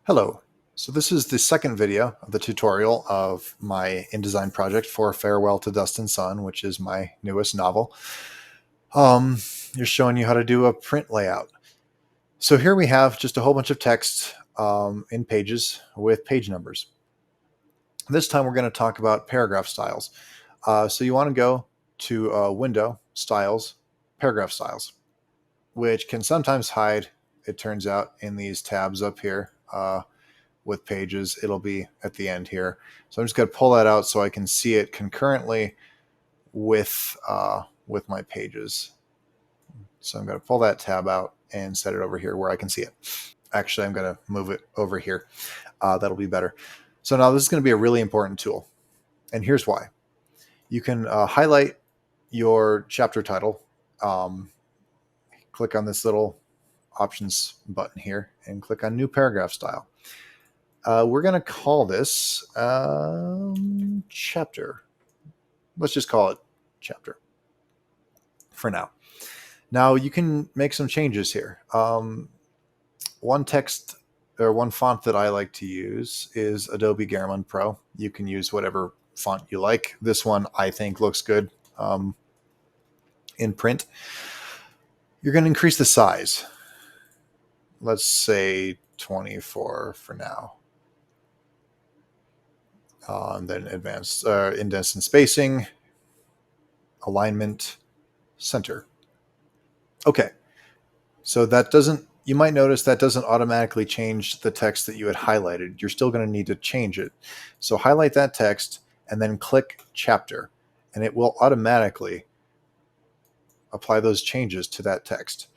Hello. So this is the second video of the tutorial of my InDesign project for Farewell to Dust and Sun, which is my newest novel. You're showing you how to do a print layout. So here we have just a whole bunch of text in pages with page numbers. This time we're going to talk about paragraph styles. So you want to go to Window, Styles, Paragraph Styles, which can sometimes hide, it turns out, in these tabs up here. With pages, it'll be at the end here. So I'm just going to pull that out so I can see it concurrently with my pages. So I'm going to pull that tab out and set it over here where I can see it. Actually, I'm going to move it over here. That'll be better. So now this is going to be a really important tool. And here's why. You can highlight your chapter title. Click on this little options button here and click on New Paragraph Style. We're going to call this chapter. Let's just call it chapter for now. Now you can make some changes here. One text or one font that I like to use is Adobe Garamond Pro. You can use whatever font you like. This one I think looks good in print. You're going to increase the size. Let's say 24 for now. And then advanced indents and spacing, alignment, center. Okay, so that doesn't, you might notice that doesn't automatically change the text that you had highlighted. You're still going to need to change it. So highlight that text and then click chapter, and it will automatically apply those changes to that text.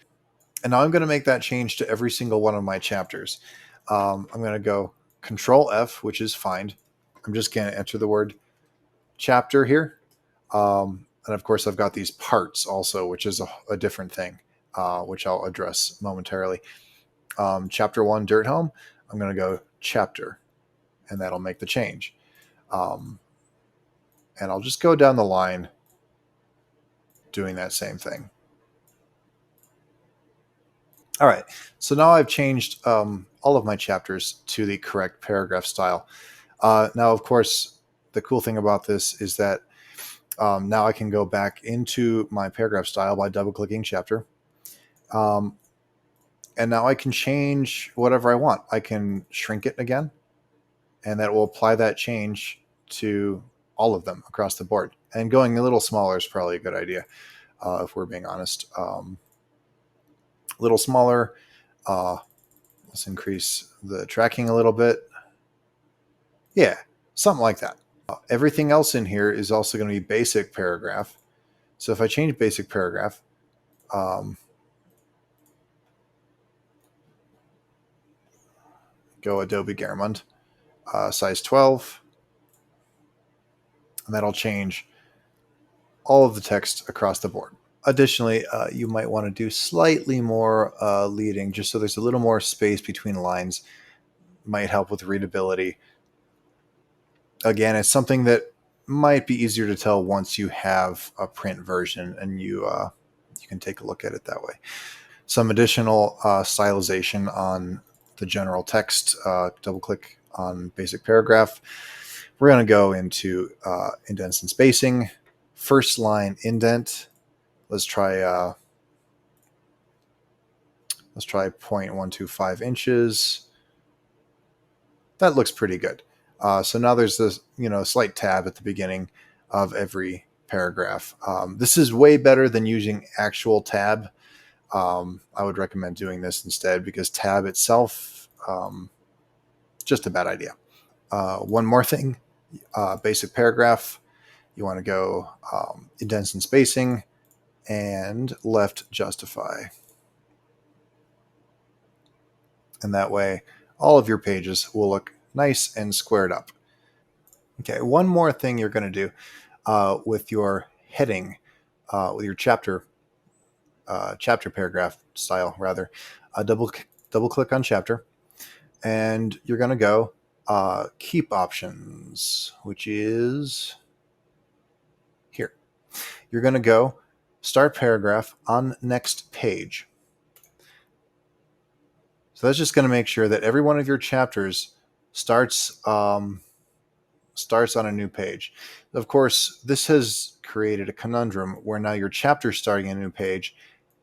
And now I'm going to make that change to every single one of my chapters. I'm going to go Control F, which is find. I'm just going to enter the word chapter here. And of course, I've got these parts also, which is a different thing, which I'll address momentarily. Chapter 1, Dirt Home, I'm going to go chapter, and that'll make the change. And I'll just go down the line doing that same thing. All right, so now I've changed all of my chapters to the correct paragraph style. Now, of course, the cool thing about this is that now I can go back into my paragraph style by double-clicking chapter. And now I can change whatever I want. I can shrink it again, and that will apply that change to all of them across the board. And going a little smaller is probably a good idea, if we're being honest. A little smaller. Let's increase the tracking a little bit. Yeah, something like that. Everything else in here is also going to be basic paragraph. So if I change basic paragraph, go Adobe Garamond, size 12, and that'll change all of the text across the board. Additionally, you might want to do slightly more leading, just so there's a little more space between lines. Might help with readability. Again, it's something that might be easier to tell once you have a print version and you can take a look at it that way. Some additional stylization on the general text. Double click on basic paragraph. We're going to go into indents and spacing. First line indent. Let's try 0.125 inches. That looks pretty good. So now there's this, slight tab at the beginning of every paragraph. This is way better than using actual tab. I would recommend doing this instead because tab itself, just a bad idea. One more thing, basic paragraph. You want to go indents and spacing and left justify. And that way, all of your pages will look nice and squared up. Okay, one more thing you're going to do with your heading, with your chapter paragraph style, rather, double click on chapter, and you're going to go keep options, which is here. You're going to go start paragraph on next page. So that's just going to make sure that every one of your chapters starts on a new page. Of course, this has created a conundrum where now your chapter is starting a new page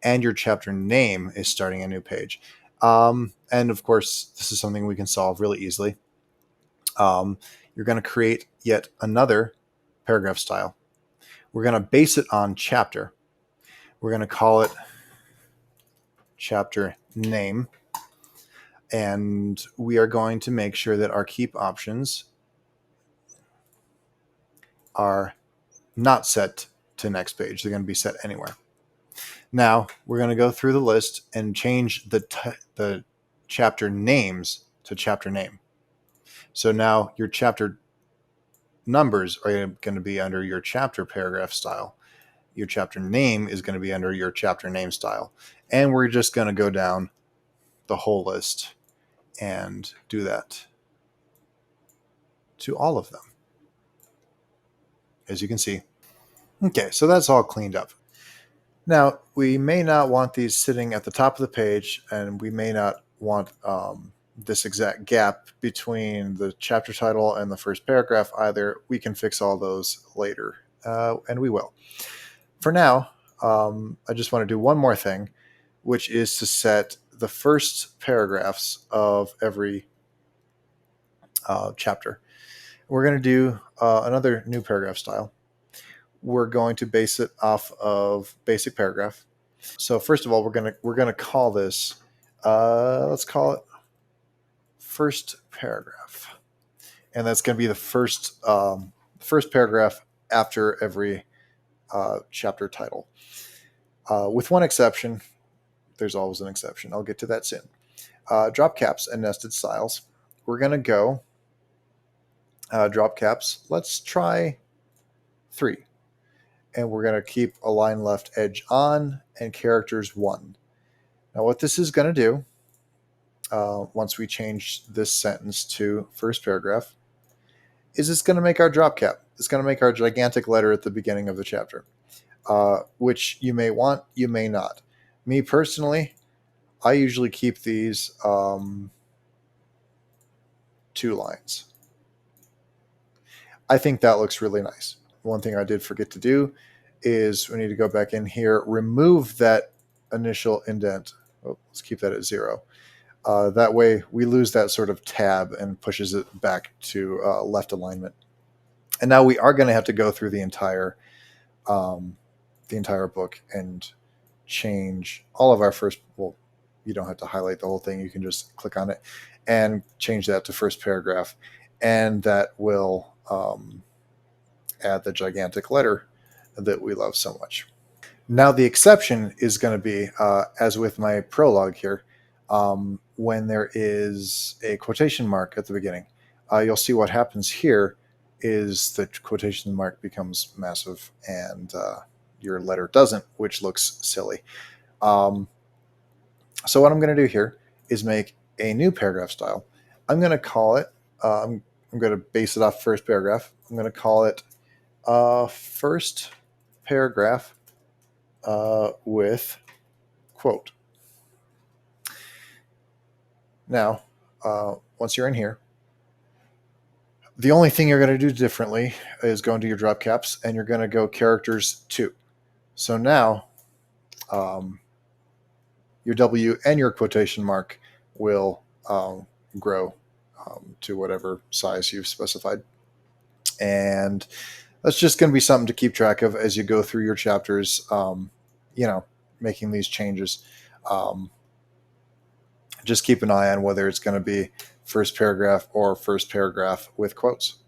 and your chapter name is starting a new page. And of course, this is something we can solve really easily. You're going to create yet another paragraph style. We're going to base it on chapter. We're going to call it chapter name. And we are going to make sure that our keep options are not set to next page. They're going to be set anywhere. Now we're going to go through the list and change the chapter names to chapter name. So now your chapter numbers are going to be under your chapter paragraph style. Your chapter name is going to be under your chapter name style. And we're just going to go down the whole list and do that to all of them, as you can see. Okay, so that's all cleaned up. Now, we may not want these sitting at the top of the page, and we may not want this exact gap between the chapter title and the first paragraph either. We can fix all those later, and we will. For now, I just want to do one more thing, which is to set the first paragraphs of every chapter. We're going to do another new paragraph style. We're going to base it off of basic paragraph. So first of all, we're going to call this. Let's call it first paragraph, and that's going to be the first paragraph after every chapter title. With one exception, there's always an exception. I'll get to that soon. Drop caps and nested styles. We're going to go drop caps. Let's try 3. And we're going to keep align left edge on and characters 1. Now what this is going to do, once we change this sentence to first paragraph, is it's going to make our drop cap. It's going to make our gigantic letter at the beginning of the chapter, which you may want, you may not. Me personally, I usually keep these 2 lines. I think that looks really nice. One thing I did forget to do is we need to go back in here, remove that initial indent. Oh, let's keep that at 0. That way we lose that sort of tab and pushes it back to left alignment. And now we are going to have to go through the entire book and change all of our first. Well, you don't have to highlight the whole thing. You can just click on it and change that to first paragraph, and that will add the gigantic letter that we love so much. Now the exception is going to be, as with my prologue here, when there is a quotation mark at the beginning. You'll see what happens here is the quotation mark becomes massive and your letter doesn't, which looks silly. So what I'm going to do here is make a new paragraph style. I'm going to call it, I'm going to base it off first paragraph. I'm going to call it first paragraph with quote. Now, once you're in here, the only thing you're going to do differently is go into your drop caps and you're going to go characters 2. So now your W and your quotation mark will grow to whatever size you've specified. And that's just going to be something to keep track of as you go through your chapters, making these changes. Just keep an eye on whether it's going to be first paragraph or first paragraph with quotes.